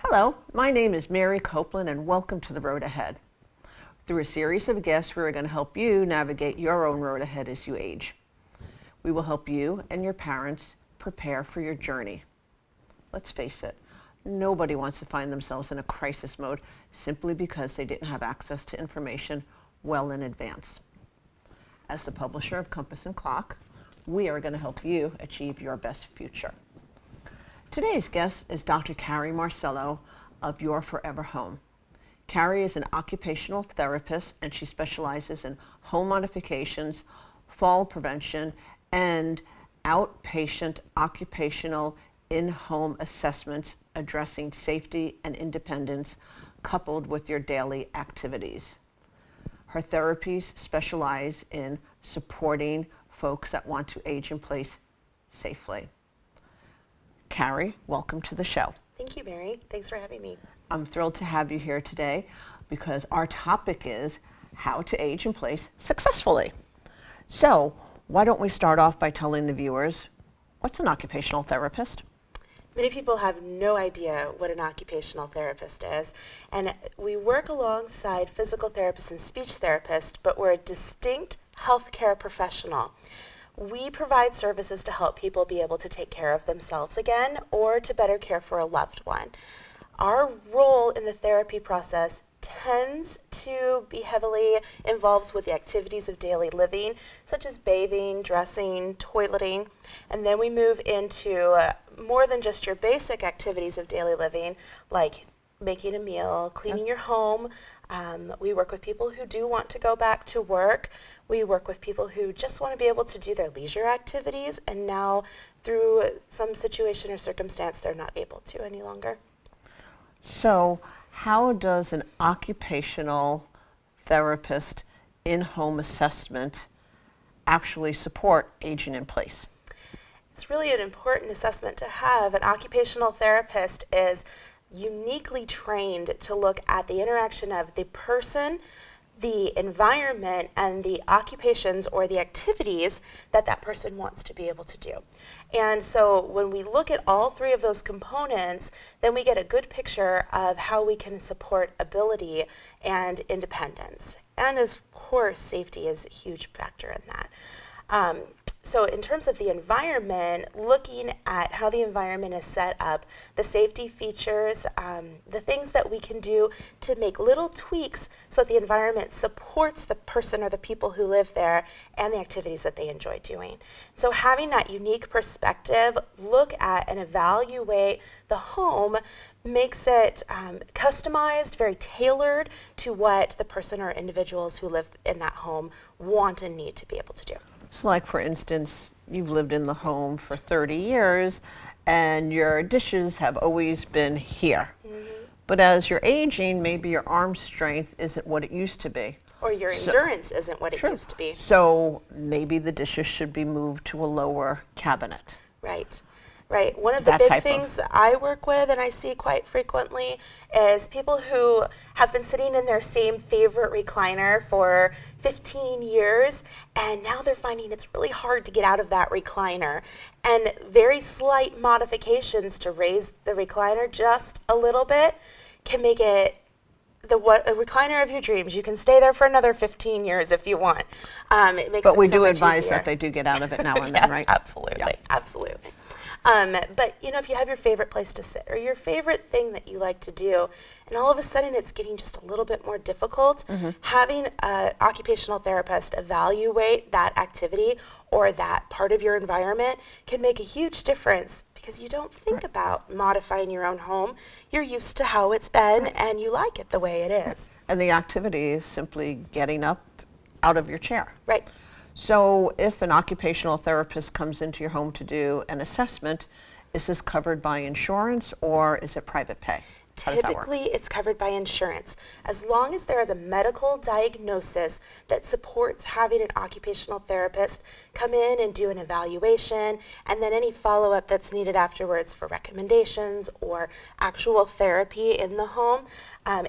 Hello, my name is Mary Coupland and welcome to the road ahead. Through a series of guests, we are going to help you navigate your own road ahead as you age. We will help you and your parents prepare for your journey. Let's face it, nobody wants to find themselves in a crisis mode simply because they didn't have access to information well in advance. As the publisher of Compass and Clock, we are going to help you achieve your best future. Today's guest is Dr. Carrie Marcello of Your Forever Home. Carrie is an occupational therapist and she specializes in home modifications, fall prevention, and outpatient occupational in-home assessments addressing safety and independence coupled with your daily activities. Her therapies specialize in supporting folks that want to age in place safely. Carrie, welcome to the show. Thank you, Mary. Thanks for having me. I'm thrilled to have you here today because our topic is how to age in place successfully. So why don't we start off by telling the viewers, what's an occupational therapist? Many people have no idea what an occupational therapist is, and we work alongside physical therapists and speech therapists, but we're a distinct healthcare professional. We provide services to help people be able to take care of themselves again or to better care for a loved one. Our role in the therapy process tends to be heavily involved with the activities of daily living, such as bathing, dressing, toileting, and then we move into more than just your basic activities of daily living, like making a meal, cleaning your home. We work with people who do want to go back to work. We work with people who just want to be able to do their leisure activities, and now through some situation or circumstance, they're not able to any longer. So how does an occupational therapist in-home assessment actually support aging in place? It's really an important assessment to have. An occupational therapist is uniquely trained to look at the interaction of the person, the environment, and the occupations or the activities that that person wants to be able to do. And so when we look at all three of those components, then we get a good picture of how we can support ability and independence. And of course, safety is a huge factor in that. So in terms of the environment, looking at how the environment is set up, the safety features, the things that we can do to make little tweaks so that the environment supports the person or the people who live there and the activities that they enjoy doing. So having that unique perspective, look at and evaluate the home makes it customized, very tailored to what the person or individuals who live in that home want and need to be able to do. So like for instance, you've lived in the home for 30 years and your dishes have always been here. Mm-hmm. But as you're aging, maybe your arm strength isn't what it used to be. Or your endurance isn't what it used to be. So maybe the dishes should be moved to a lower cabinet. Right. Right. One of the big things that I work with and I see quite frequently is people who have been sitting in their same favorite recliner for 15 years and now they're finding it's really hard to get out of that recliner. And very slight modifications to raise the recliner just a little bit can make it a recliner of your dreams. You can stay there for another 15 years if you want. It makes but we it so do much advise easier. that they do get out of it now and Yes, then, right? Absolutely. Yeah. Absolutely. But you know, if you have your favorite place to sit or your favorite thing that you like to do, and all of a sudden it's getting just a little bit more difficult, having an occupational therapist evaluate that activity or that part of your environment can make a huge difference because you don't think about modifying your own home. You're used to how it's been and you like it the way it is. And the activity is simply getting up out of your chair. Right. So if an occupational therapist comes into your home to do an assessment, is this covered by insurance or is it private pay? Typically, it's covered by insurance. As long as there is a medical diagnosis that supports having an occupational therapist come in and do an evaluation, and then any follow-up that's needed afterwards for recommendations or actual therapy in the home,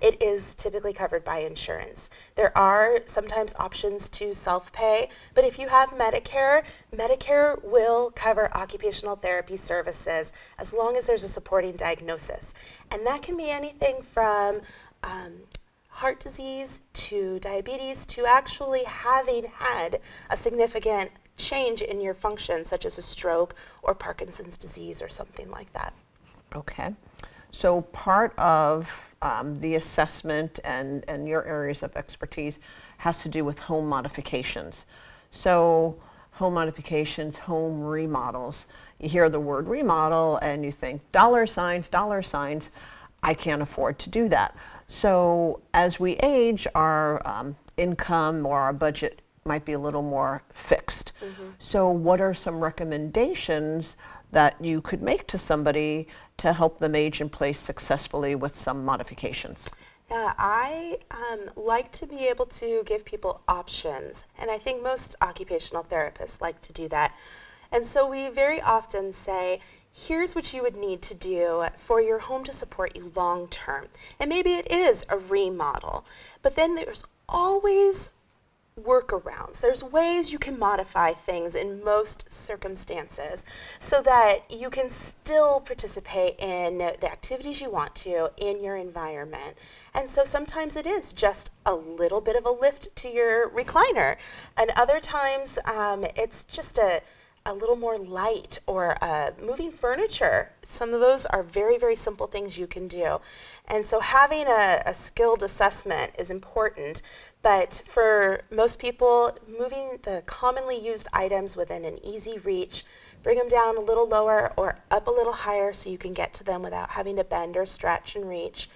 it is typically covered by insurance. There are sometimes options to self-pay, but if you have Medicare, Medicare will cover occupational therapy services as long as there's a supporting diagnosis. And that can can be anything from heart disease to diabetes to actually having had a significant change in your function, such as a stroke or Parkinson's disease or something like that. Okay. So part of the assessment and your areas of expertise has to do with home modifications. So home modifications, home remodels. You hear the word remodel and you think dollar signs, dollar signs. I can't afford to do that. So as we age, our income or our budget might be a little more fixed. So what are some recommendations that you could make to somebody to help them age in place successfully with some modifications? Yeah, I like to be able to give people options, and I think most occupational therapists like to do that. And so we very often say, here's what you would need to do for your home to support you long term. And maybe it is a remodel, but then there's always workarounds. There's ways you can modify things in most circumstances so that you can still participate in the activities you want to in your environment. And so sometimes it is just a little bit of a lift to your recliner, and other times it's just a little more light, or moving furniture. Some of those are very, very simple things you can do. And so having a skilled assessment is important, but for most people, moving the commonly used items within an easy reach, bring them down a little lower or up a little higher so you can get to them without having to bend or stretch and reach.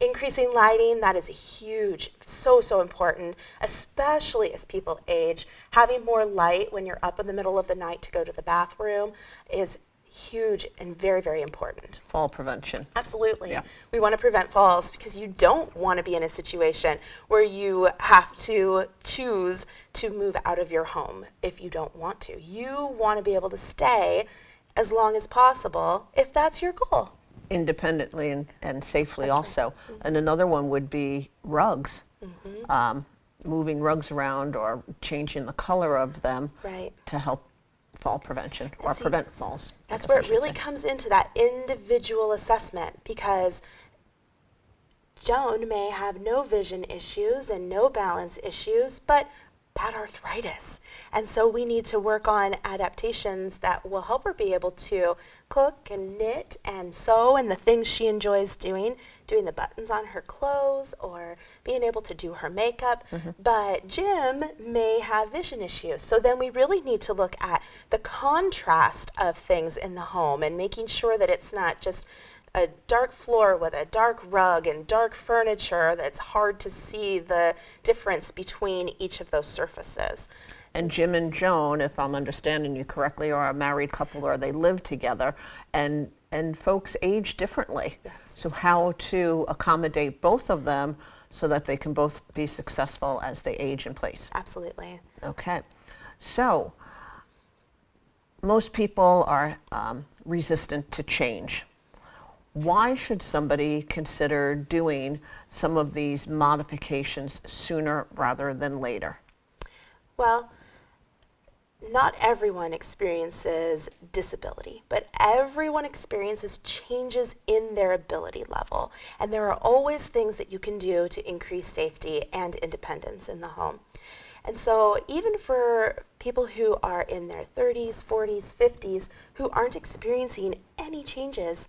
Increasing lighting, that is a huge, so important, especially as people age. Having more light when you're up in the middle of the night to go to the bathroom is huge and very, very important. Fall prevention. Absolutely. Yeah. We want to prevent falls because you don't want to be in a situation where you have to choose to move out of your home if you don't want to. You want to be able to stay as long as possible if that's your goal. Independently and safely That's also. right. And another one would be rugs. Moving rugs around or changing the color of them Right. to help fall prevention or see, prevent falls. That's I where guess I it really should say. comes into that individual assessment, because Joan may have no vision issues and no balance issues, but bad arthritis. And so we need to work on adaptations that will help her be able to cook and knit and sew and the things she enjoys doing the buttons on her clothes or being able to do her makeup. But Jim may have vision issues. So then we really need to look at the contrast of things in the home and making sure that it's not just a dark floor with a dark rug and dark furniture that's hard to see the difference between each of those surfaces. And Jim and Joan, if I'm understanding you correctly, are a married couple or they live together, and folks age differently. Yes. So how to accommodate both of them so that they can both be successful as they age in place. Absolutely. Okay. So most people are resistant to change. Why should somebody consider doing some of these modifications sooner rather than later? Well, not everyone experiences disability, but everyone experiences changes in their ability level. And there are always things that you can do to increase safety and independence in the home. And so even for people who are in their 30s, 40s, 50s, who aren't experiencing any changes,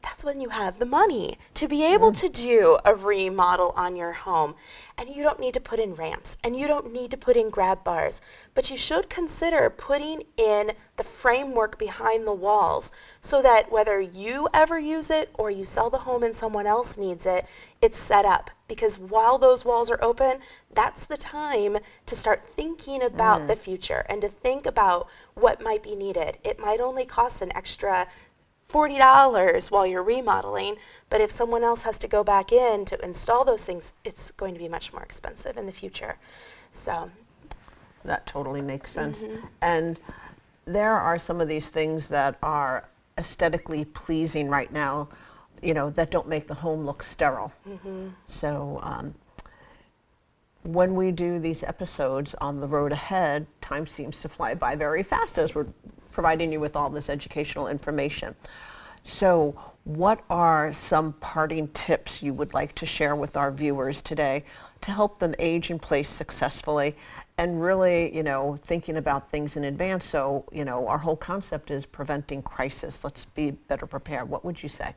that's when you have the money to be able to do a remodel on your home. And you don't need to put in ramps, and you don't need to put in grab bars, but you should consider putting in the framework behind the walls so that whether you ever use it or you sell the home and someone else needs it, it's set up. Because while those walls are open, that's the time to start thinking about the future and to think about what might be needed. It might only cost an extra $40 while you're remodeling, but if someone else has to go back in to install those things, it's going to be much more expensive in the future. So that totally makes sense. And there are some of these things that are aesthetically pleasing right now, you know, that don't make the home look sterile. So when we do these episodes on the road ahead, time seems to fly by very fast as we're providing you with all this educational information. So what are some parting tips you would like to share with our viewers today to help them age in place successfully and really, thinking about things in advance? So, our whole concept is preventing crisis. Let's be better prepared. What would you say?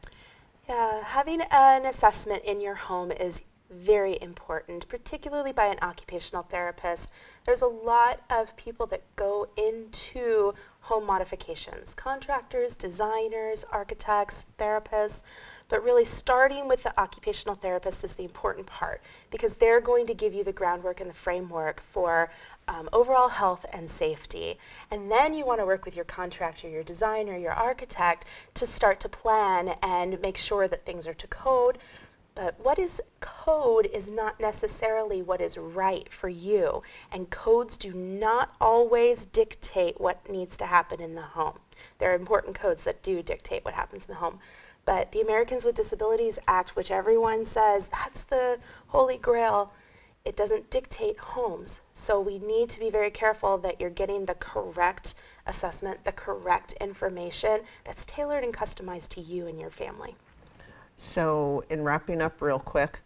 Yeah, having an assessment in your home is very important, particularly by an occupational therapist. There's a lot of people that go into home modifications, contractors, designers, architects, therapists, but really starting with the occupational therapist is the important part because they're going to give you the groundwork and the framework for overall health and safety. And then you want to work with your contractor, your designer, your architect to start to plan and make sure that things are to code. But what is code is not necessarily what is right for you, and codes do not always dictate what needs to happen in the home. There are important codes that do dictate what happens in the home, but the Americans with Disabilities Act, which everyone says that's the holy grail, it doesn't dictate homes. So we need to be very careful that you're getting the correct assessment, the correct information that's tailored and customized to you and your family. So in wrapping up real quick,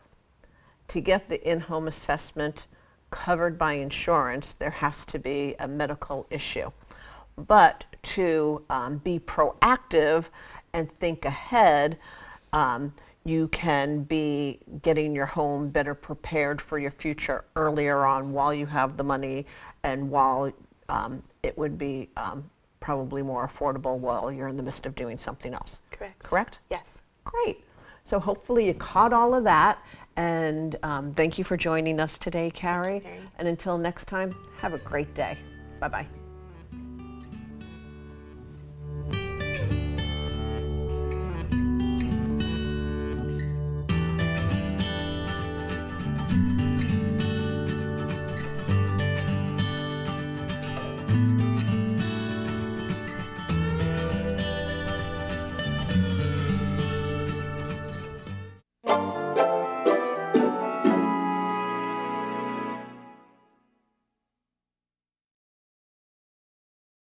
to get the in-home assessment covered by insurance, there has to be a medical issue. But to be proactive and think ahead, you can be getting your home better prepared for your future earlier on while you have the money and while it would be probably more affordable while you're in the midst of doing something else. Correct. Correct? Yes. Great. So hopefully you caught all of that, and thank you for joining us today, Carrie. Thank you, Mary. And until next time, have a great day. Bye-bye.